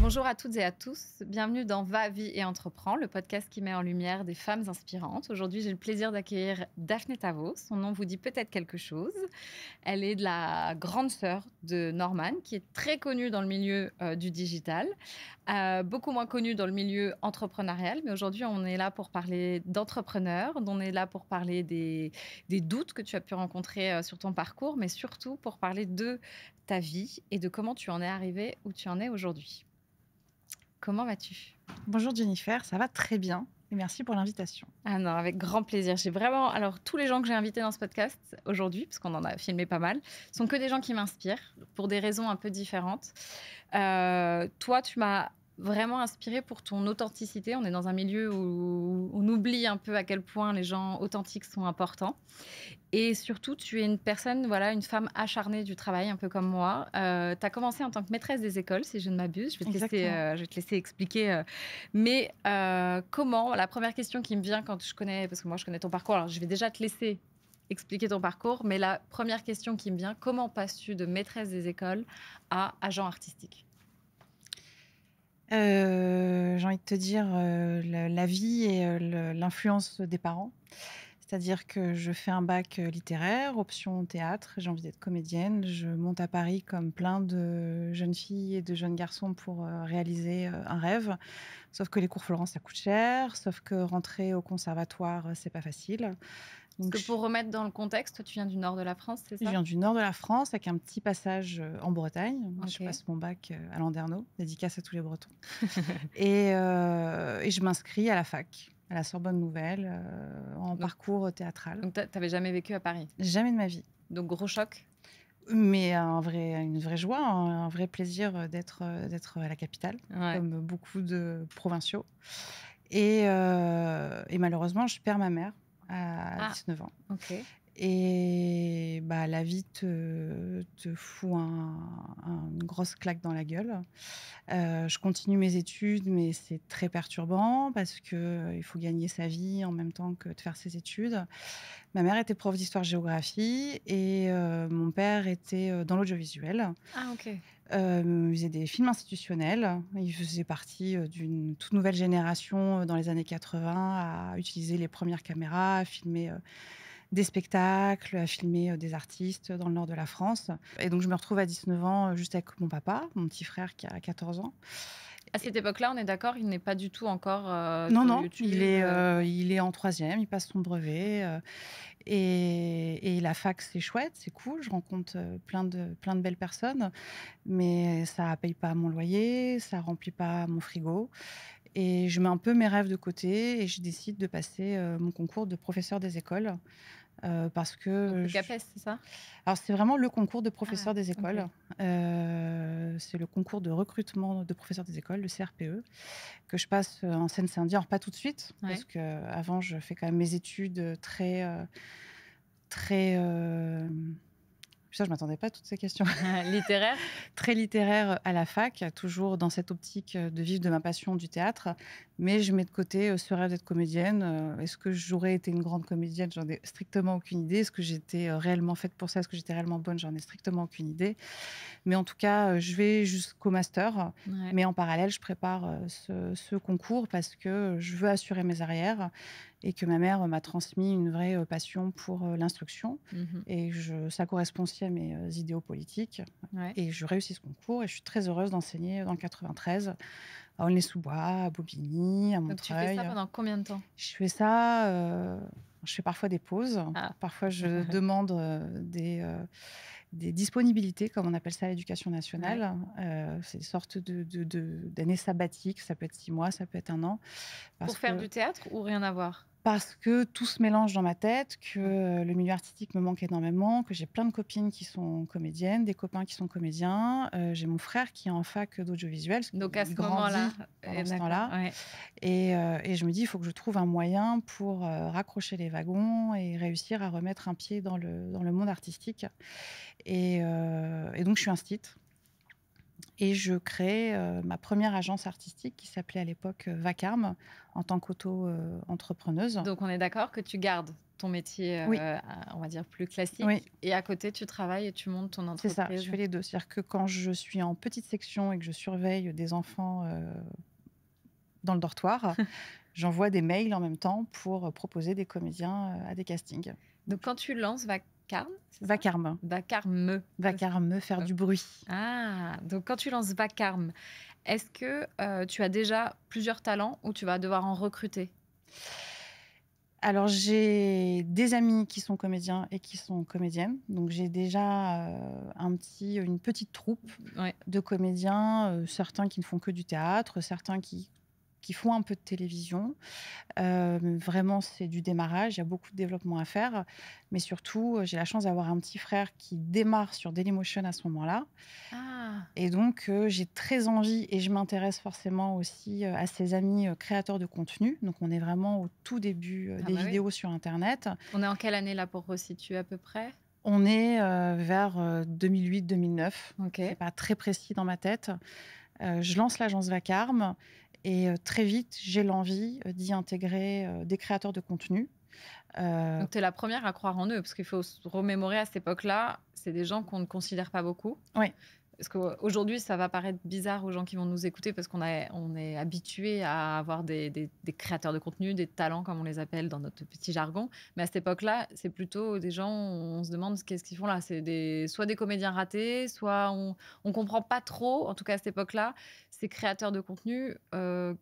Bonjour à toutes et à tous, bienvenue dans Va, Vie et Entreprends, le podcast qui met en lumière des femmes inspirantes. Aujourd'hui, j'ai le plaisir d'accueillir Daphné Tavot. Son nom vous dit peut-être quelque chose. Elle est de la grande sœur de Norman, qui est très connue dans le milieu du digital, beaucoup moins connue dans le milieu entrepreneurial. Mais aujourd'hui, on est là pour parler d'entrepreneurs, on est là pour parler des doutes que tu as pu rencontrer sur ton parcours, mais surtout pour parler de ta vie et de comment tu en es arrivée où tu en es aujourd'hui. Comment vas-tu ? Bonjour Jennifer, ça va très bien et merci pour l'invitation. Ah non, avec grand plaisir. J'ai vraiment... Alors, tous les gens que j'ai invités dans ce podcast aujourd'hui, parce qu'on en a filmé pas mal, sont que des gens qui m'inspirent pour des raisons un peu différentes. Toi, tu m'as vraiment inspirée pour ton authenticité. On est dans un milieu où on oublie un peu à quel point les gens authentiques sont importants. Et surtout, tu es une personne, voilà, une femme acharnée du travail, un peu comme moi. Tu as commencé en tant que maîtresse des écoles, si je ne m'abuse. Je vais te laisser expliquer. Mais comment, la première question qui me vient quand je connais, parce que moi je connais ton parcours, alors je vais déjà te laisser expliquer ton parcours, mais la première question qui me vient, comment passes-tu de maîtresse des écoles à agent artistique ? J'ai envie de te dire la vie et l'influence des parents. C'est-à-dire que je fais un bac littéraire, option théâtre, j'ai envie d'être comédienne. Je monte à Paris comme plein de jeunes filles et de jeunes garçons pour réaliser un rêve. Sauf que les cours Florent, ça coûte cher. Sauf que rentrer au conservatoire, c'est pas facile. Parce que pour remettre dans le contexte, toi, tu viens du nord de la France, c'est ça ? Je viens du nord de la France avec un petit passage en Bretagne. Okay. Je passe mon bac à Landerneau, dédicace à tous les Bretons. et je m'inscris à la fac, à la Sorbonne Nouvelle, en parcours théâtral. Donc, tu n'avais jamais vécu à Paris ? Jamais de ma vie. Donc, gros choc ? Mais une vraie joie, un vrai plaisir d'être à la capitale, comme beaucoup de provinciaux. Et malheureusement, je perds ma mère à 19 ans. Okay. Et la vie te fout une grosse claque dans la gueule. Je continue mes études, mais c'est très perturbant parce qu'il faut gagner sa vie en même temps que de faire ses études. Ma mère était prof d'histoire-géographie et mon père était dans l'audiovisuel. Ah, ok. Il faisait des films institutionnels. Il faisait partie d'une toute nouvelle génération dans les années 80 à utiliser les premières caméras, à filmer des spectacles, à filmer des artistes dans le nord de la France. Et donc, je me retrouve à 19 ans juste avec mon papa, mon petit frère qui a 14 ans. À cette époque-là, on est d'accord, il n'est pas du tout encore Non, YouTube, il est en 3e, il passe son brevet. Et la fac, c'est chouette, c'est cool. Je rencontre plein de belles personnes, mais ça ne paye pas mon loyer, ça ne remplit pas mon frigo. Et je mets un peu mes rêves de côté et je décide de passer mon concours de professeur des écoles. Parce que donc, le CAPES, c'est ça ? Alors, c'est vraiment le concours de professeur des écoles. Okay. C'est le concours de recrutement de professeurs des écoles, le CRPE, que je passe en Seine-Saint-Denis. Alors, pas tout de suite, parce qu'avant, je fais quand même mes études très... Putain, je ne m'attendais pas à toutes ces questions. Littéraire ? Très littéraire à la fac, toujours dans cette optique de vivre de ma passion du théâtre. Mais je mets de côté ce rêve d'être comédienne. Est-ce que j'aurais été une grande comédienne ? J'en ai strictement aucune idée. Est-ce que j'étais réellement faite pour ça ? Est-ce que j'étais réellement bonne ? J'en ai strictement aucune idée. Mais en tout cas, je vais jusqu'au master. Ouais. Mais en parallèle, je prépare ce concours parce que je veux assurer mes arrières et que ma mère m'a transmis une vraie passion pour l'instruction. Et ça correspond aussi à mes idéaux politiques. Ouais. Et je réussis ce concours et je suis très heureuse d'enseigner dans le 93 à Aulnay-sous-Bois, à Bobigny, à Montreuil. Donc tu fais ça pendant combien de temps ? Je fais ça... je fais parfois des pauses. Parfois, je demande des disponibilités, comme on appelle ça à l'éducation nationale. Ouais. C'est une sorte d'année sabbatique. Ça peut être 6 mois, ça peut être 1 an. Pour faire du théâtre ou rien à voir ? Parce que tout se mélange dans ma tête, que le milieu artistique me manque énormément, que j'ai plein de copines qui sont comédiennes, des copains qui sont comédiens. J'ai mon frère qui est en fac d'audiovisuel. Donc à ce moment-là, pendant ce temps-là. Ouais. Et je me dis, il faut que je trouve un moyen pour raccrocher les wagons et réussir à remettre un pied dans le monde artistique. Et donc, je suis instite. Et je crée ma première agence artistique qui s'appelait à l'époque Vacarme en tant qu'auto-entrepreneuse. Donc, on est d'accord que tu gardes ton métier, Oui, on va dire plus classique oui, et à côté tu travailles et tu montes ton c'est ça, je entreprise? fais les 2. C'est-à-dire que quand je suis en petite section et que je surveille des enfants, dans le dortoir, j'envoie des mails en même temps pour, proposer des comédiens, à des castings. Donc Donc quand tu lances Vacarme, c'est ça? vacarme, Vacarme, c'est ça? vacarme, faire du bruit. Ah! Donc quand tu lances Vacarme, est-ce que, tu as déjà plusieurs talents ou tu vas devoir en recruter? Alors j'ai des amis qui sont comédiens et qui sont comédiennes, donc j'ai déjà, une petite troupe Ouais. de comédiens, certains qui ne font que du théâtre, certains qui font un peu de télévision. Vraiment, c'est du démarrage, il y a beaucoup de développement à faire, mais surtout, j'ai la chance d'avoir un petit frère qui démarre sur Dailymotion à ce moment-là Ah! et donc j'ai très envie et je m'intéresse forcément aussi, à ses amis, créateurs de contenu. Donc on est vraiment au tout début, Ah des bah oui. vidéos sur internet. On est en quelle année là pour resituer à peu près? On est, vers, 2008-2009. C'est OK. pas très précis dans ma tête. Je lance l'agence Vacarme et très vite, j'ai l'envie, d'y intégrer, des créateurs de contenu. Heu, Donc tu es la première à croire en eux, parce qu'il faut se remémorer à cette époque-là, c'est des gens qu'on ne considère pas beaucoup. ouais, Parce qu'aujourd'hui, ça va paraître bizarre aux gens qui vont nous écouter parce on est habitué à avoir des créateurs de contenu, des talents comme on les appelle dans notre petit jargon. Mais à cette époque-là, c'est plutôt des gens, on se demande qu'est-ce qu'ils font là. C'est soit des comédiens ratés, soit on comprend pas trop, en tout cas à cette époque-là, ces créateurs de contenu,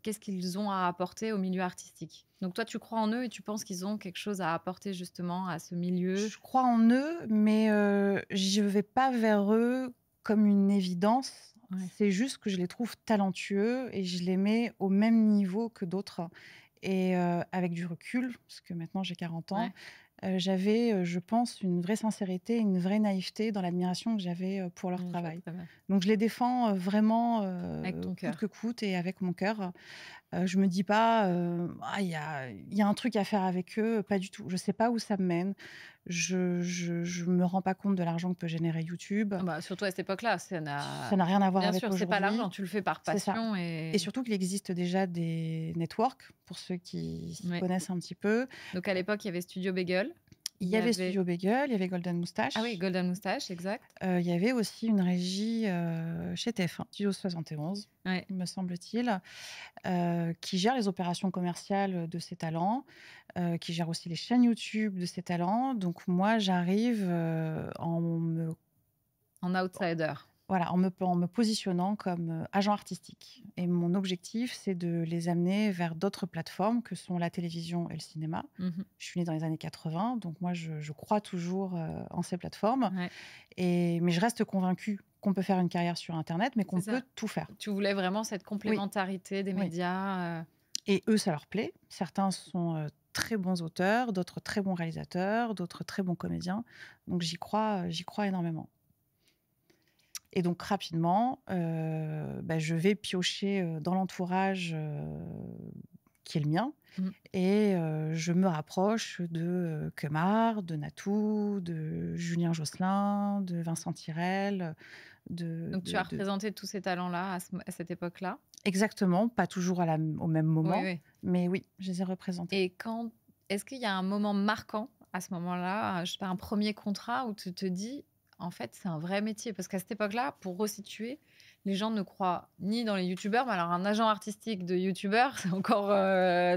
qu'est-ce qu'ils ont à apporter au milieu artistique. Donc toi, tu crois en eux et tu penses qu'ils ont quelque chose à apporter justement à ce milieu. je crois en eux, mais je vais pas vers eux comme une évidence. Ouais. C'est juste que je les trouve talentueux et je les mets au même niveau que d'autres et avec du recul, parce que maintenant j'ai 40 ans, Ouais. j'avais, je pense, une vraie sincérité, une vraie naïveté dans l'admiration que j'avais, pour leur Je vois travail. très bien. Donc je les défends, vraiment, Avec ton coûte que cœur. coûte et avec mon cœur. Je me dis pas, «Ah, il y a un truc à faire avec eux», pas du tout. Je sais pas où ça me mène. Je me rends pas compte de l'argent que peut générer YouTube. Ah bah, surtout à cette époque-là, ça Ça n'a n'a rien à voir bien avec sûr, c'est pas l'argent, aujourd'hui. tu le fais par C'est ça passion et et surtout qu'il existe déjà des networks, pour ceux qui s'y ouais. connaissent un petit peu. Donc à l'époque, il y avait Studio Bagel, Il il y y avait avait Studio Bagel, il y avait Golden ah oui, Moustache. Golden Moustache, exact. Il y avait aussi une régie, chez TF1, Studio 71, Ouais. me semble-t-il, qui gère les opérations commerciales, de ces talents, qui gère aussi les chaînes YouTube de ces talents. Donc moi, j'arrive, En outsider. en me positionnant comme, agent artistique et mon objectif, c'est de les amener vers d'autres plateformes que sont la télévision et le cinéma. Mmh mh. Je suis née dans les années 80, donc moi je crois toujours, en ces plateformes Ouais, mais je reste convaincue qu'on peut faire une carrière sur internet, mais c'est qu'on peut ça. tout faire. Tu voulais vraiment cette Oui, complémentarité des oui médias, et eux, ça leur plaît. Certains sont, très bons auteurs, d'autres très bons réalisateurs, d'autres très bons comédiens. Donc j'y crois énormément. Et donc rapidement, je vais piocher, dans l'entourage, qui est le mien mmh. et je me rapproche de, Kemar, de Natou, de Julien Josselin, de Vincent Tirel, Donc tu as représenté tous ces talents-là à cette époque-là? exactement, pas toujours au même Oui, moment, oui. mais oui, je les ai représentés. Et quand est-ce qu'il y a un moment marquant à ce moment-là, je sais pas, un premier contrat où tu te dis: «En fait, c'est un vrai métier»? Parce qu'à cette époque-là, pour resituer, les gens ne croient ni dans les youtubeurs, mais alors un agent artistique de youtubeur, c'est encore,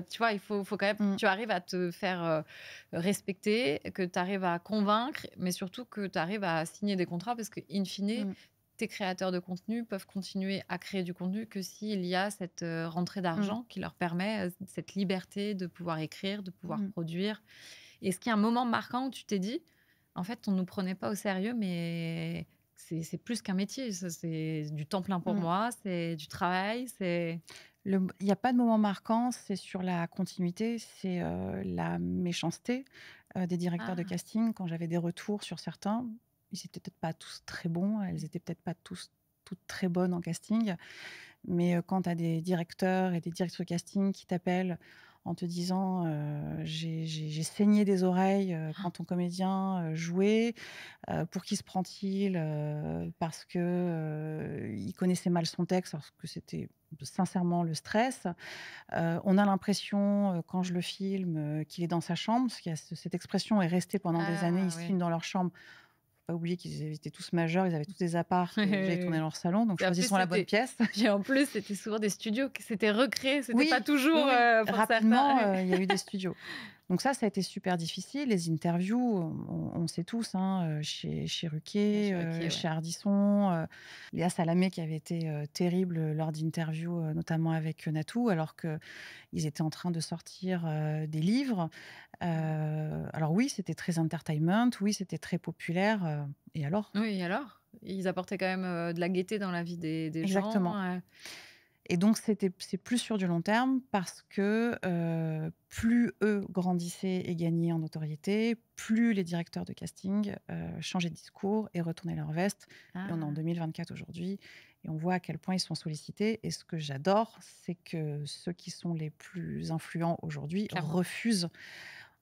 tu vois, il faut quand même que Mmh, tu arrives à te faire, respecter, que tu arrives à convaincre, mais surtout que tu arrives à signer des contrats parce qu'in fine, mmh, tes créateurs de contenu peuvent continuer à créer du contenu que s'il y a cette, rentrée mmh, d'argent qui leur permet, cette liberté de pouvoir écrire, de pouvoir mmh, produire. Est-ce qu'il y a un moment marquant où tu t'es dit: «En fait, on ne nous prenait pas au sérieux, mais c'est plus qu'un métier, ça, c'est du temps plein pour mmh. moi, c'est du travail, c'est» Il y a pas de moment marquant, c'est sur la continuité, c'est, la méchanceté, des directeurs de ah! casting quand j'avais des retours sur certains. Ils étaient peut-être pas tous très bons, elles étaient peut-être pas tous toutes très bonnes en casting, mais quand tu as des directeurs et des directrices de casting qui t'appellent en te disant j'ai saigné des oreilles quand ton comédien jouait. Pour qui se prend-il parce que il connaissait mal son texte, alors que c'était sincèrement le stress. On a l'impression, quand je le filme, qu'il est dans sa chambre, parce qu'il y a cette expression est restée pendant des années. Ils Ah se oui. filment dans leur chambre. Faut pas oublier qu'ils étaient tous majeurs, ils avaient tous des apparts et déjà ils tournaient dans leur salon, donc Et en plus, choisissons la bonne pièce. puis en plus, c'était souvent des studios qui s'étaient recréés, c'était pas Oui, oui, toujours, oui. pour Rapidement, certains. il y a eu des studios. Donc ça a été super difficile. Les interviews, on sait tous, hein, chez Ruquier, Chez Ruquier, ouais. chez Ardisson, Léa Salamé qui avait été terrible lors d'interviews, notamment avec Natou, alors qu'ils étaient en train de sortir des livres. Alors oui, c'était très entertainment, oui, c'était très populaire. Et alors? Oui, et alors? Ils apportaient quand même, de la gaieté dans la vie des Exactement. gens. Et donc c'est plus sur du long terme parce que, plus eux grandissaient et gagnaient en notoriété, plus les directeurs de casting, changeaient de discours et retournaient leur veste. Et on est en Ah, 2024 aujourd'hui et on voit à quel point ils sont sollicités et ce que j'adore, c'est que ceux qui sont les plus influents aujourd'hui clairement. refusent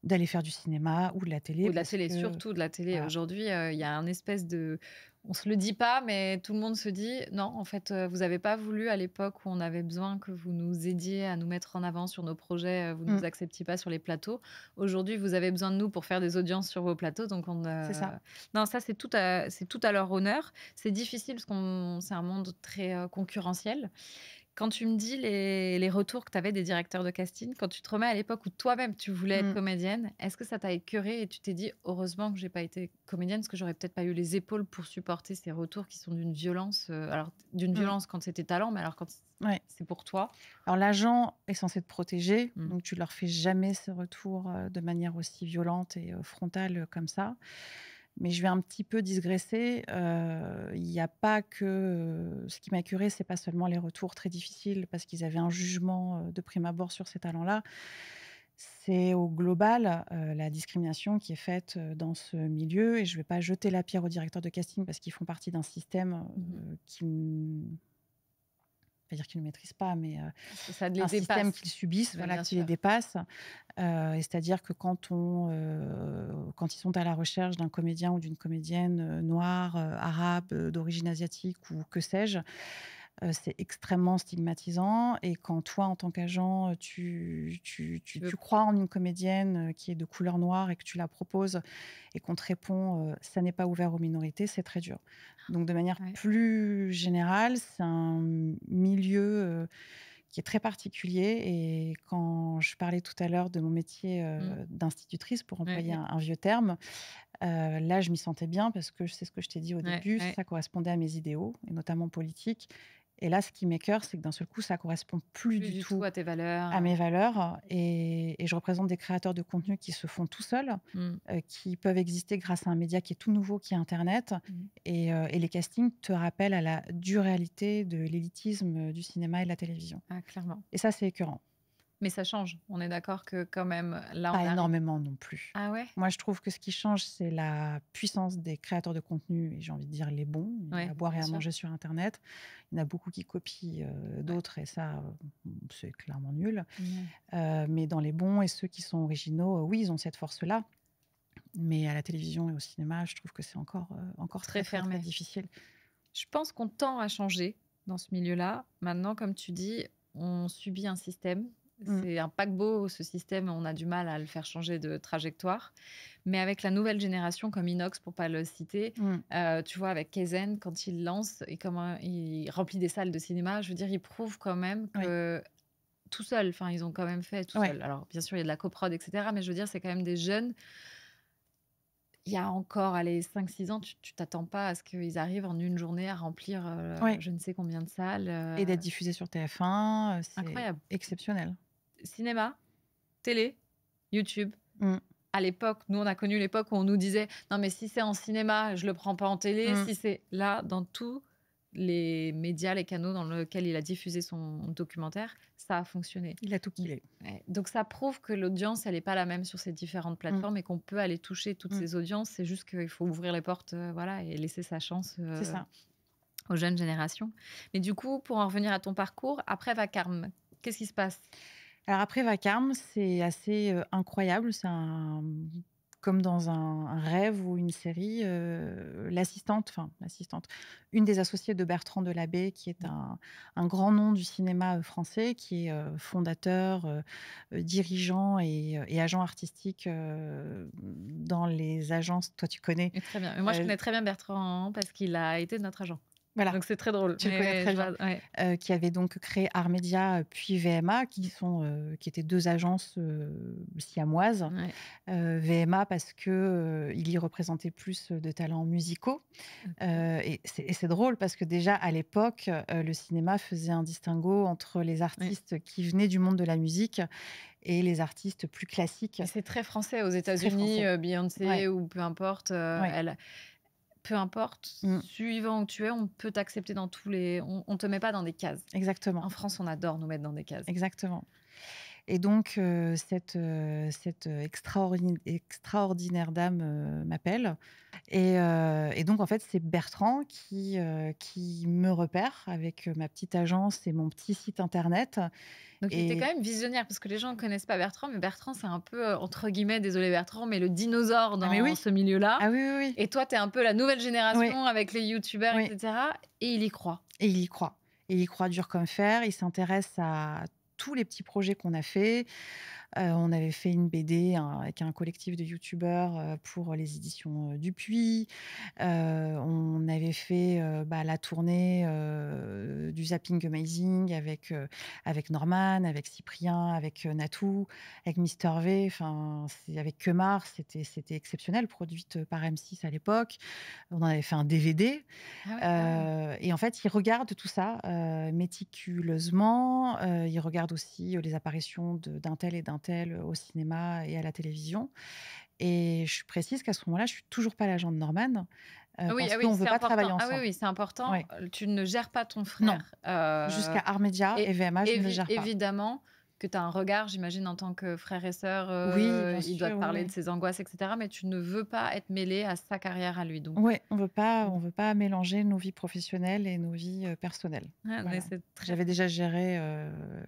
d'aller faire du cinéma ou de la télé Ou de la parce télé, que surtout de la télé. voilà. Aujourd'hui, il y a un espèce de on se le dit pas, mais tout le monde se dit: «Non, en fait, vous avez pas voulu à l'époque où on avait besoin que vous nous aidiez à nous mettre en avant sur nos projets, vous Mmh, nous acceptiez pas sur les plateaux. Aujourd'hui, vous avez besoin de nous pour faire des audiences sur vos plateaux, donc on, c'est ça. non, ça, c'est tout à leur honneur. C'est difficile parce qu'on c'est un monde très, concurrentiel. Quand tu me dis les retours que tu avais des directeurs de casting, quand tu te remets à l'époque où toi-même tu voulais être Mmh. comédienne, est-ce que ça t'a écœurée et tu t'es dit: «Heureusement que j'ai pas été comédienne parce que j'aurais peut-être pas eu les épaules pour supporter ces retours qui sont d'une violence», alors d'une Mmh. violence quand c'est tes talents, mais alors quand Ouais. c'est pour toi? Alors l'agent est censé te protéger, Mmh. donc tu leur fais jamais ce retour, de manière aussi violente et frontale, comme ça. Mais je vais un petit peu digresser, il y a pas que, ce qui m'a écœurée, c'est pas seulement les retours très difficiles parce qu'ils avaient un jugement, de prime abord sur ces talents-là. C'est au global, la discrimination qui est faite, dans ce milieu et je vais pas jeter la pierre aux directeurs de casting parce qu'ils font partie d'un système, Mmh. qui pas dire qu'ils ne maîtrisent pas, mais Ça les un système dépasse, qu'ils subissent, mais voilà, bien qui les sûr. dépasse. Et c'est-à-dire que quand ils sont à la recherche d'un comédien ou d'une comédienne, noire, arabe, d'origine asiatique ou que sais-je, c'est extrêmement stigmatisant et quand toi, en tant qu'agent, Tu veux tu crois en une comédienne, qui est de couleur noire et que tu la proposes et qu'on te répond, «Ça n'est pas ouvert aux minorités», c'est très dur. Donc de manière ouais. plus générale, c'est un milieu, qui est très particulier et quand je parlais tout à l'heure de mon métier, Mmh. d'institutrice pour Ouais, employer ouais. un vieux terme, là je m'y sentais bien parce que c'est ce que je t'ai dit au Ouais, début, ouais. ça correspondait à mes idéaux et notamment politiques et là ce qui m'écœure, c'est que d'un seul coup ça correspond plus Plus du du tout tout à tes valeurs, à mes valeurs et je représente des créateurs de contenu qui se font tout seuls, mmh. qui peuvent exister grâce à un média qui est tout nouveau, qui est internet Mmh. et les castings te rappellent à la dure réalité de l'élitisme, du cinéma et de la télévision Ah, clairement. et ça, c'est écœurant. Mais ça change. On est d'accord que quand même, là, Pas on arrive. énormément non plus. Ah ouais? Moi, je trouve que ce qui change, c'est la puissance des créateurs de contenu et j'ai envie de dire les bons. Il y a Ouais, à boire et bien à sûr. manger sur internet. Il y en a beaucoup qui copient, Ouais. d'autres et ça, c'est clairement nul. Ouais. Mais dans les bons et ceux qui sont originaux, oui, ils ont cette force-là. Mais à la télévision et au cinéma, je trouve que c'est encore Très très, très, très fermé. difficile. Je pense qu'on tend à changer dans ce milieu-là. Maintenant, comme tu dis, on subit un système. Mmh, C'est un paquebot, ce système, on a du mal à le faire changer de trajectoire. Mais avec la nouvelle génération, comme Inox, pour pas le citer, mmh, tu vois, avec Kaizen, quand il lance et comment il remplit des salles de cinéma, je veux dire, il prouve quand même oui, que tout seul, enfin, ils ont quand même fait tout ouais, seul. Alors, bien sûr, il y a de la coprod, etc. Mais je veux dire, c'est quand même des jeunes. Il y a encore, allez, 5 6 ans, tu t'attends pas à ce qu'ils arrivent en une journée à remplir, ouais je ne sais combien de salles, et d'être diffusé sur TF1, c'est incroyable. exceptionnel. Cinéma, télé, YouTube. Mmh, À l'époque, nous, on a connu l'époque où on nous disait: «Non, mais si c'est en cinéma, je le prends pas en télé, mmh. si c'est» là, dans tous les médias, les canaux dans lesquels il a diffusé son documentaire, ça a fonctionné. Il a tout D killé. Ouais, donc ça prouve que l'audience, elle est pas la même sur ces différentes Mmh, plateformes et qu'on peut aller toucher toutes mmh, ces audiences. C'est juste qu'il faut ouvrir les portes, voilà et laisser sa chance, c'est ça. aux jeunes générations. Mais du coup, pour en revenir à ton parcours, après Vacarme, qu'est-ce qui se passe? Alors après Vacarme, c'est assez, incroyable. Comme dans un rêve ou une série, l'assistante, une des associées de Bertrand Delabé, qui est un grand nom du cinéma, français, qui est, fondateur, dirigeant et agent artistique, dans les agences. Toi, tu connais, Et très bien. Mais moi, je heu, connais très bien Bertrand parce qu'il a été notre agent. voilà. Donc c'est très drôle. Tu le connais très bien. Ouais. Qui avait donc créé Artmedia, puis VMA, qui étaient 2 agences, siamoises. Ouais. VMA parce que, il y représentait plus de talents musicaux. OK. Et c'est drôle parce que déjà à l'époque, le cinéma faisait un distinguo entre les Ouais. artistes qui venaient du monde de la musique et les artistes plus classiques. Et c'est très français aux C'est très États-Unis, français. Ouais, Beyoncé ou peu importe, ouais. peu importe, Mmh. suivant où tu es, on peut t'accepter dans tous les on te met pas dans des cases. Exactement, En France, on adore nous mettre dans des cases. exactement. Et donc, cette extraordinaire dame, m'appelle et donc en fait, c'est Bertrand qui me repère avec, ma petite agence et mon petit site internet Donc il était quand et même visionnaire parce que les gens ne connaissent pas Bertrand, mais Bertrand, c'est un peu, entre guillemets, désolé Bertrand, mais le dinosaure ah mais dans oui! ce milieu-là. Ah oui, oui, oui. Et toi, tu es un peu la nouvelle Oui, génération avec les youtubeurs, et oui cetera, et il y croit. et il y croit. Et il y croit dur comme fer. Il s'intéresse à tous les petits projets qu'on a faits. On avait fait une BD, avec un collectif de youtubeurs, pour les éditions, Dupuis. On avait fait, la tournée, du Zapping Amazing avec Norman, avec Cyprien, avec, Natou, avec Mister V, enfin, c'est avec Kemar, c'était exceptionnel, produite par M6 à l'époque. On en avait fait un DVD. Ah ouais, quand même. Et en fait, il regarde tout ça, méticuleusement. Il regarde aussi, les apparitions d'un tel et d'un tel, au cinéma et à la télévision. Et je précise qu'à ce moment-là, je suis toujours pas l'agent de Norman, Ah parce oui, qu'on ne veut c'est pas travailler important. Ah oui, ensemble. oui, c'est important. Ouais. Tu ne gères pas ton Non, frère. jusqu'à Artmedia et Et VMA, je ne le gère pas. évidemment que tu as un regard, j'imagine, en tant que frère et sœur, Oui, bien il doit te sûr, oui, parler de oui. ses angoisses, et cetera, mais tu ne veux pas être mêlée à sa carrière à lui, donc Ouais, on veut pas mélanger nos vies professionnelles et nos vies, personnelles. ouais, mais Voilà. c'est très J'avais déjà géré,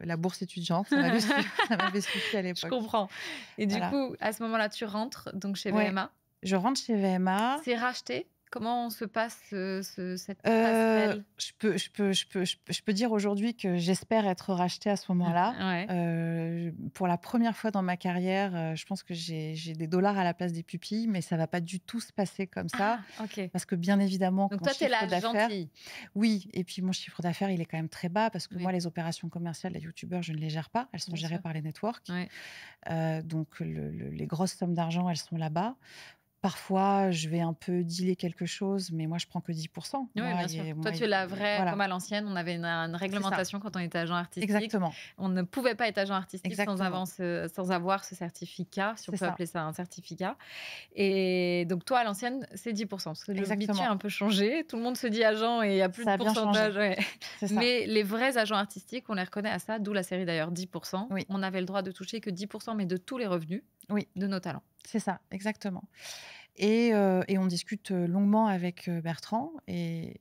la bourse étudiante, ça m'avait suffi à je l'époque. comprends. Et du Voilà. coup, à ce moment-là, tu rentres donc chez Ouais, VMA. je rentre chez VMA. C'est racheté? Comment se passe, cette passerelle? Je peux dire aujourd'hui que j'espère être rachetée à ce moment-là. Ouais. Pour la première fois dans ma carrière, je pense que j'ai des dollars à la place des pupilles, mais ça va pas du tout se passer comme ça. Ah, OK. Parce que bien évidemment que Donc mon toi, tu es chiffre la d'affaires gentille? oui et puis mon chiffre d'affaires, il est quand même très bas parce que moi, Oui, les opérations commerciales des youtubeurs, je ne les gère pas. Elles sont bien gérées sûr. par les networks. Ouais. Donc les grosses sommes d'argent, elles sont là-bas. Parfois, je vais un peu dealer quelque chose, mais moi, je prends que 10. Oui, Moi, bien sûr. Toi, moi, tu es la vraie, voilà, comme à l'ancienne, on avait une c'est ça. réglementation quand on était agent artistique. Exactement, On ne pouvait pas être agent artistique exactement. sans avoir ce certificat, si on C'est peut ça, appeler ça un certificat. Et donc, toi, à l'ancienne, c'est 10%. Parce que le métier a exactement. un peu changé. Tout le monde se dit agent et il n'y a plus Ça de a bien changé, pourcentage. Ouais. c'est ça. Mais les vrais agents artistiques, on les reconnaît à ça, d'où la série d'ailleurs 10%. Oui, On avait le droit de toucher que 10%, mais de tous les revenus oui, de nos talents. c'est ça, exactement. Et on discute, longuement avec, Bertrand et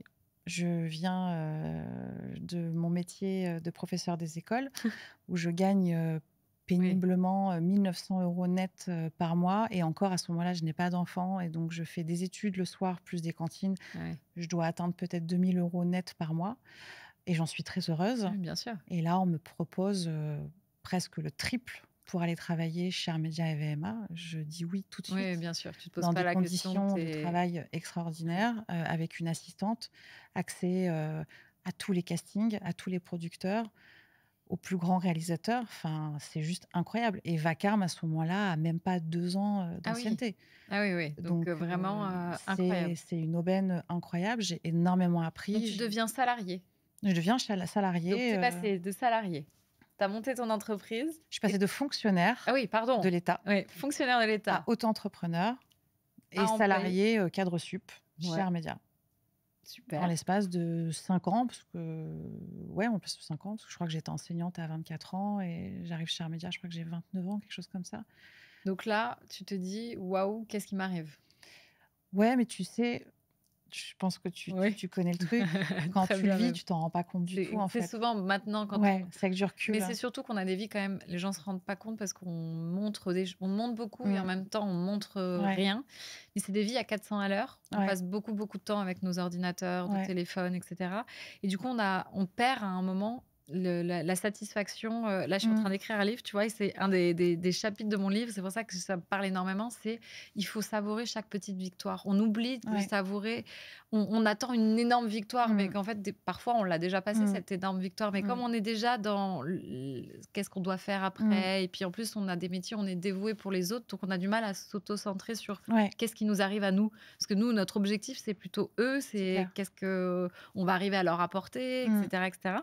je viens, de mon métier, de professeur des écoles où je gagne, Oui. péniblement, 1 900 € net, par mois et encore à ce moment-là, je n'ai pas d'enfant et donc je fais des études le soir plus des cantines. Ouais. Je dois atteindre peut-être 2 000 € net par mois et j'en suis très heureuse. Oui, bien sûr. Et là, on me propose, presque le triple pour aller travailler chez Artmedia et VMA. Je dis oui tout de Oui, suite, bien sûr. Tu te poses dans pas des la question. conditions de travail extraordinaires, avec une assistante, accès, à tous les castings, à tous les producteurs, aux plus grands réalisateurs. Enfin, c'est juste incroyable et Vacarme, à ce moment-là, a même pas 2 ans, Ah oui. d'ancienneté. Ah oui, oui. Donc, Donc vraiment, c'est incroyable. c'est une aubaine, incroyable. J'ai énormément Donc appris. tu deviens salarié. Je deviens Donc tu salariée, es passé de salarié. Tu as monté ton entreprise je suis et passée de fonctionnaire ah oui, de pardon. l'État Oui, fonctionnaire de à l'État, auto-entrepreneur et à employé. salarié, cadre sup chez Ouais, Artmedia. En super. l'espace de 5 ans, parce que ouais, en plus de 5 ans, parce que je crois que j'étais enseignante à 24 ans et j'arrive chez Artmedia, je crois que j'ai 29 ans, quelque chose comme ça. Donc là, tu te dis: «Waouh, qu'est-ce qui m'arrive?» Ouais, mais tu sais, je pense que tu Oui. tu connais le truc. Quand Très tu le bien vis, même. tu t'en rends pas compte du tout, en C'est fait. souvent maintenant quand Ouais, on c'est avec du recul, mais c'est hein. surtout qu'on a des vies quand même les gens se rendent pas compte parce qu'on montre on montre beaucoup et en Mmh. même temps on montre, Ouais, rien. Mais c'est des vies à 400 à l'heure. On ouais, passe beaucoup, beaucoup de temps avec nos ordinateurs, de ouais. téléphones et cetera et du coup on perd à un moment la satisfaction, là je suis en Mmh. train d'écrire un livre, tu vois? Et c'est un des chapitres de mon livre, c'est pour ça que ça me parle énormément, c'est il faut savourer chaque petite victoire. On oublie de Ouais. savourer on attend une énorme victoire, mais Mmh. qu'en fait, parfois, on l'a déjà passé Mmh. cette énorme victoire. Mais comme Mmh. on est déjà dans qu'est-ce qu'on doit faire Mmh. après, et puis en plus, on a des métiers, on est dévoué pour les autres, donc on a du mal à s'auto-centrer sur Ouais, qu'est-ce qui nous arrive à nous. Parce que nous, notre objectif, c'est plutôt eux, c'est c'est clair. qu'est-ce que on va arriver à leur apporter, Mmh. etc., etc.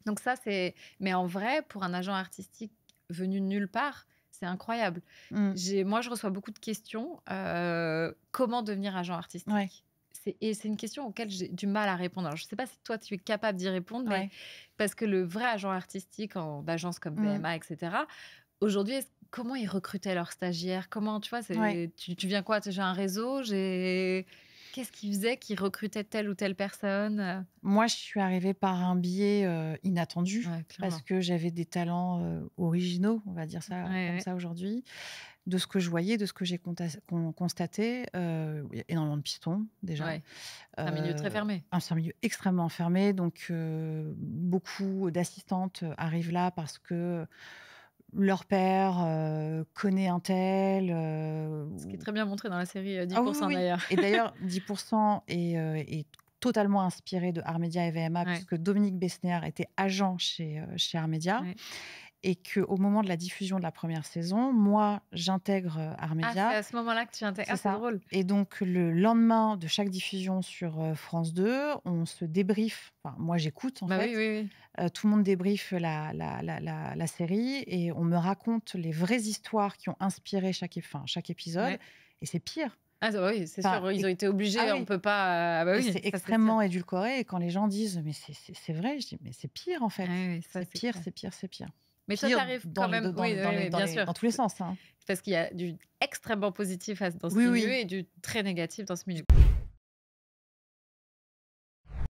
Donc ça, c'est. Mais en vrai, pour un agent artistique venu de nulle part, c'est incroyable. Mmh. Moi, je reçois beaucoup de questions. Comment devenir agent Ouais, artistique? Et c'est une question auquel j'ai du mal à répondre. Alors, je ne sais pas si toi, tu es capable d'y répondre, mais ouais. parce que le vrai agent artistique d'agence comme Mmh. PMA, etc., aujourd'hui, comment ils recrutaient leurs stagiaires? Comment, tu vois, Ouais. tu viens quoi? J'ai un réseau, Qu'est-ce qu'ils faisaient qui recrutaient telle ou telle personne? Moi, je suis arrivée par un biais, inattendu Ouais, parce clairement. que j'avais des talents, originaux, on va dire Ouais, ça comme ouais. ça aujourd'hui. De ce que je voyais, de ce que j'ai constaté, il y a énormément de pistons déjà. Ouais. C'est un milieu très fermé. C'est un milieu extrêmement fermé, donc beaucoup d'assistantes, arrivent là parce que leur père, connaît un tel, Ce qui est très bien montré dans la série, ah oui, 10% oui, d'ailleurs. et d'ailleurs 10 est totalement inspiré de Armédia et VMA Ouais, puisque Dominique Besnéard était agent chez Armédia ouais. et qu'au moment de la diffusion de la première saison, moi, j'intègre, Ah, c'est Armédia. à ce moment-là que tu intègres. C'est Ah, c'est ça, drôle. et donc le lendemain de chaque diffusion sur, France 2, on se débriefe, enfin moi j'écoute en Bah, oui, fait, oui, oui. tout le monde débriefe la série et on me raconte les vraies histoires qui ont inspiré chaque épisode Ouais. et c'est pire. Ah, bah, oui, c'est Enfin sûr, ils et ont été ah obligés, on oui, peut pas, bah, et oui, c'est ça c'est sûr. extrêmement édulcoré et quand les gens disent: «Mais c'est vrai», je dis: «Mais c'est pire en Ah fait, oui, oui, ça c'est c'est pire, clair. c'est pire, c'est pire». Mais toi, tu Pire arrives dans quand les même, dans dans oui, les dans oui, les oui, dans bien les sûr. dans tous les sens, hein. Parce qu'il y a du extrêmement positif dans ce Oui, milieu oui. et du très négatif dans ce milieu.